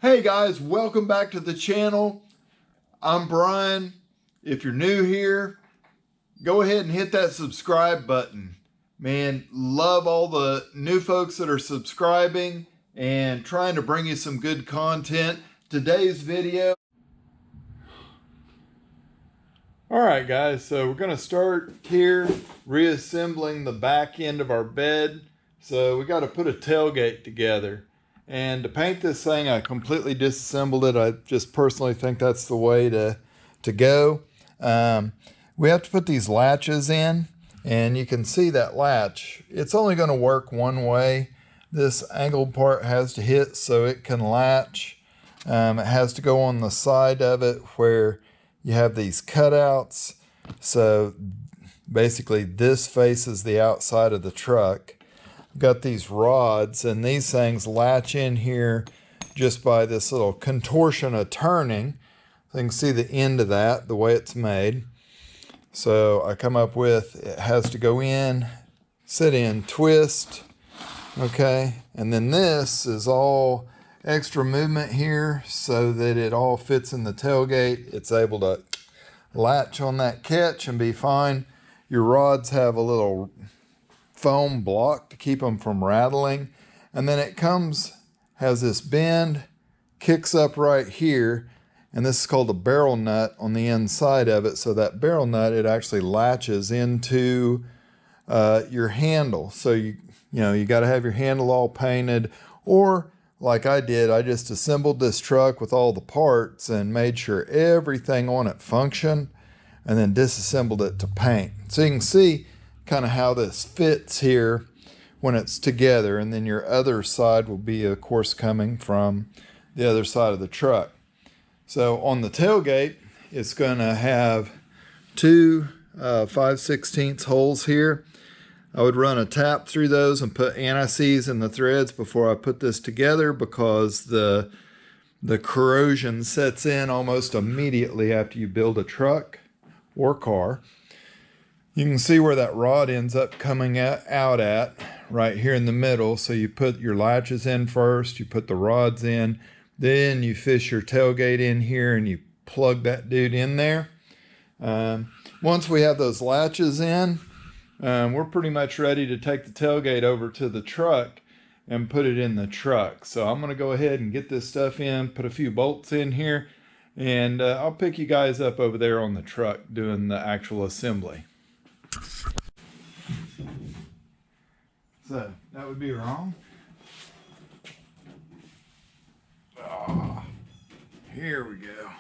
Hey guys, welcome back to the channel. I'm Brian. If you're new here, go ahead and hit that subscribe button. Man, love all the new folks that are subscribing and trying to bring you some good content. Today's video. All right guys, so we're gonna start here reassembling the back end of our bed. So we got to put a tailgate together. And to paint this thing, I completely disassembled it. I just personally think that's the way to go. We have to put these latches in, and you can see that latch. It's only going to work one way. This angled part has to hit so it can latch. It has to go on the side of it where you have these cutouts. So basically this faces the outside of the truck. Got these rods, and these things latch in here just by this little contortion of turning. So you can see the end of that, the way it's made. So I come up with, it has to go in, sit in, twist, okay? And then this is all extra movement here so that it all fits in the tailgate. It's able to latch on that catch and be fine. Your rods have a little foam block to keep them from rattling, and then it has this bend, kicks up right here, and this is called a barrel nut on the inside of it. So that barrel nut, it actually latches into your handle. So you got to have your handle all painted, or like I did, I just assembled this truck with all the parts and made sure everything on it functioned, and then disassembled it to paint. So you can see kind of how this fits here when it's together, and then your other side will be, of course, coming from the other side of the truck. So on the tailgate, it's going to have two 5/16 holes here. I would run a tap through those and put anti-seize in the threads before I put this together, because the corrosion sets in almost immediately after you build a truck or car. You can see where that rod ends up coming out at, right here in the middle. So you put your latches in first, you put the rods in, then you fish your tailgate in here and you plug that dude in there. Once we have those latches in, we're pretty much ready to take the tailgate over to the truck and put it in the truck. So I'm gonna go ahead and get this stuff in, put a few bolts in here, and I'll pick you guys up over there on the truck doing the actual assembly. So that would be wrong. Oh, here we go.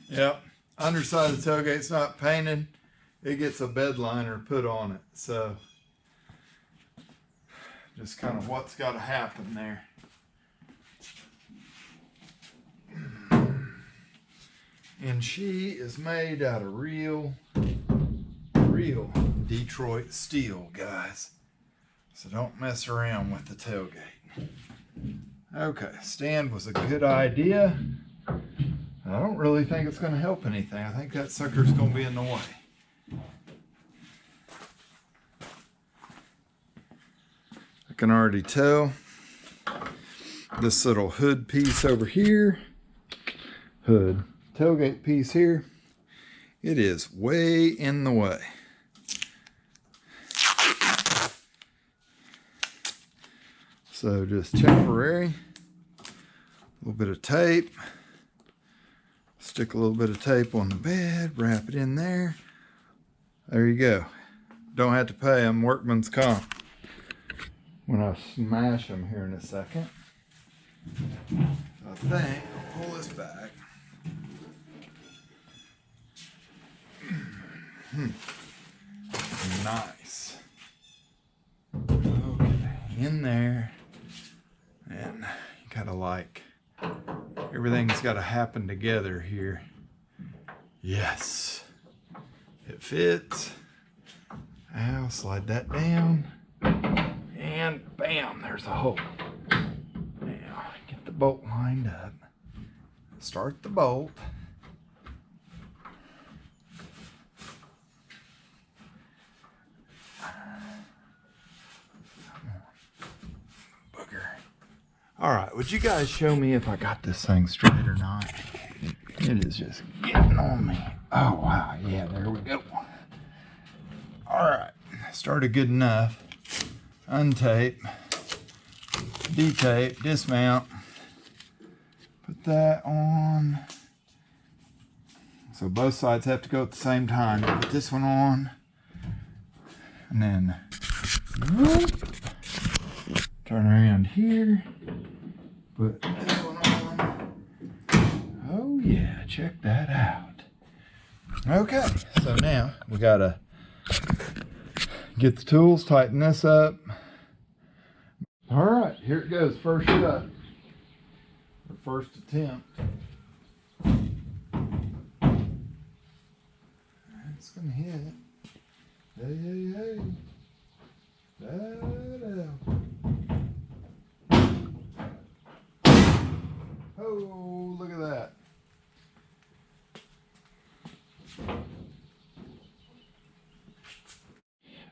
Yep, underside of the tailgate's not painted. It gets a bed liner put on it. So just kind of what's got to happen there. And she is made out of real Detroit steel, guys. So don't mess around with the tailgate. Okay, stand was a good idea. I don't really think it's going to help anything. I think that sucker's going to be in the way. I can already tell this little hood piece over here, tailgate piece here, it is way in the way. So just temporary, a little bit of tape, stick a little bit of tape on the bed, wrap it in there. There you go. Don't have to pay them workman's comp when I smash them here in a second. I think I'll pull this back. Nice. Okay, in there. And you gotta everything's gotta happen together here. Yes, it fits. I'll slide that down, and bam, there's a hole. Now get the bolt lined up, start the bolt. All right, would you guys show me if I got this thing straight or not? It is just getting on me. Oh, wow. Yeah, there we go. All right, started good enough. Untape, detape, dismount. Put that on. So both sides have to go at the same time. Put this one on. And then whoop, turn around here. Put this one on. Oh yeah, check that out. Okay, so now we gotta get the tools, tighten this up. All right, here it goes, first shot. Or first attempt. It's gonna hit. Hey, hey, hey. Da-da. Oh, look at that.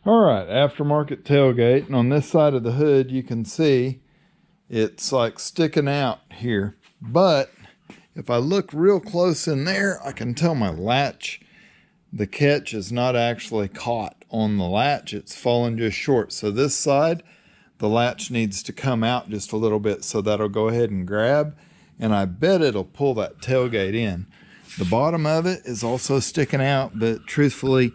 All right, aftermarket tailgate. And on this side of the hood, you can see it's like sticking out here. But if I look real close in there, I can tell my latch, the catch is not actually caught on the latch. It's fallen just short. So this side, the latch needs to come out just a little bit. So that'll go ahead and grab. And I bet it'll pull that tailgate in. The bottom of it is also sticking out, but truthfully,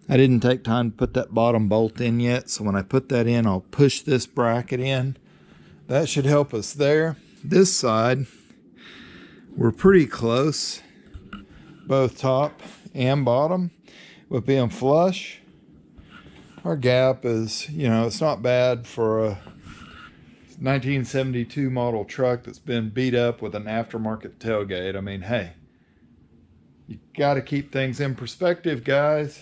I didn't take time to put that bottom bolt in yet. So when I put that in, I'll push this bracket in. That should help us there. This side, we're pretty close, both top and bottom, with being flush. Our gap is, you know, it's not bad for a 1972 model truck that's been beat up with an aftermarket tailgate. I mean, hey, you got to keep things in perspective, guys.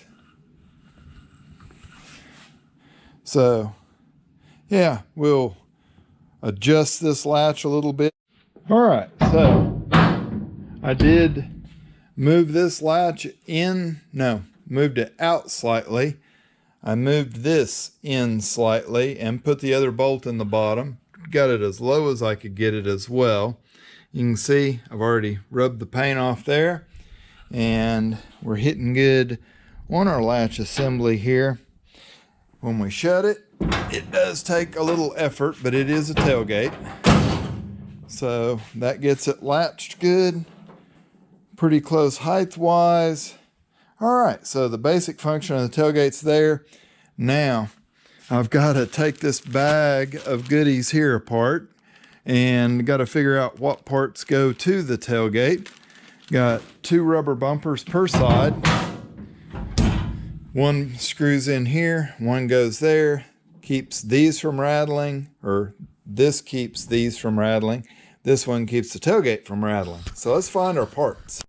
So, yeah, we'll adjust this latch a little bit. All right, so I did move this latch in. No, moved it out slightly. I moved this in slightly and put the other bolt in the bottom. Got it as low as I could get it as well. You can see I've already rubbed the paint off there, and we're hitting good on our latch assembly here. When we shut it, it does take a little effort, but it is a tailgate. So that gets it latched good, pretty close height-wise. All right, so the basic function of the tailgate's there. Now, I've got to take this bag of goodies here apart and got to figure out what parts go to the tailgate. Got 2 rubber bumpers per side. One screws in here, one goes there, keeps these from rattling, or this keeps these from rattling. This one keeps the tailgate from rattling. So let's find our parts.